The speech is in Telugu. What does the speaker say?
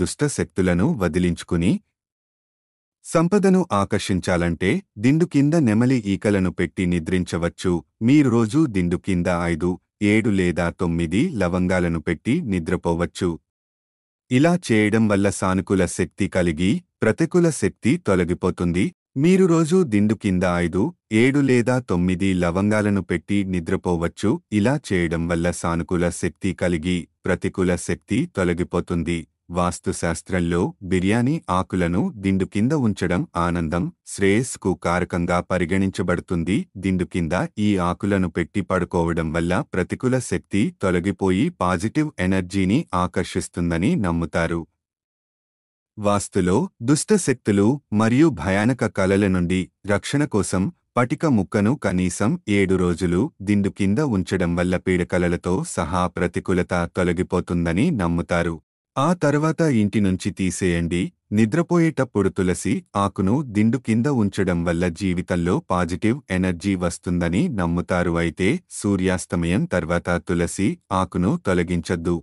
దుష్ట శక్తులను వదిలించుకుని సంపదను ఆకర్షించాలంటే దిండు కింద నెమలి ఈకలను పెట్టి నిద్రించవచ్చు. మీరు రోజూ దిండు కింద 5, 7 లేదా 9 లవంగాలను పెట్టి నిద్రపోవచ్చు. ఇలా చేయడం వల్ల సానుకూల శక్తి కలిగి ప్రతికూల శక్తి తొలగిపోతుంది. మీరు రోజూ దిండు కింద 5, 7 లేదా 9 లవంగాలను పెట్టి నిద్రపోవచ్చు. ఇలా చేయడం వల్ల సానుకూల శక్తి కలిగి ప్రతికూల శక్తి తొలగిపోతుంది. వాస్తుశాస్త్రంలో బిర్యానీ ఆకులను దిండు కింద ఉంచడం ఆనందం, శ్రేయస్సుకు కారకంగా పరిగణించబడుతుంది. దిండు కింద ఈ ఆకులను పెట్టి పడుకోవడం వల్ల ప్రతికూల శక్తి తొలగిపోయి పాజిటివ్ ఎనర్జీని ఆకర్షిస్తుందని నమ్ముతారు. వాస్తులో దుష్టశక్తులు మరియు భయానక కలల నుండి రక్షణ కోసం పటిక ముక్కను కనీసం 7 రోజులు దిండు కింద ఉంచడం వల్ల పీడకలలతో సహా ప్రతికూలత తొలగిపోతుందని నమ్ముతారు. ఆ తర్వాత ఇంటి నుంచి తీసేయండి. నిద్రపోయేటప్పుడు తులసి ఆకును దిండు కింద ఉంచడం వల్ల జీవితంలో పాజిటివ్ ఎనర్జీ వస్తుందని నమ్ముతారు. అయితే సూర్యాస్తమయం తర్వాత తులసి ఆకును తొలగించొద్దు.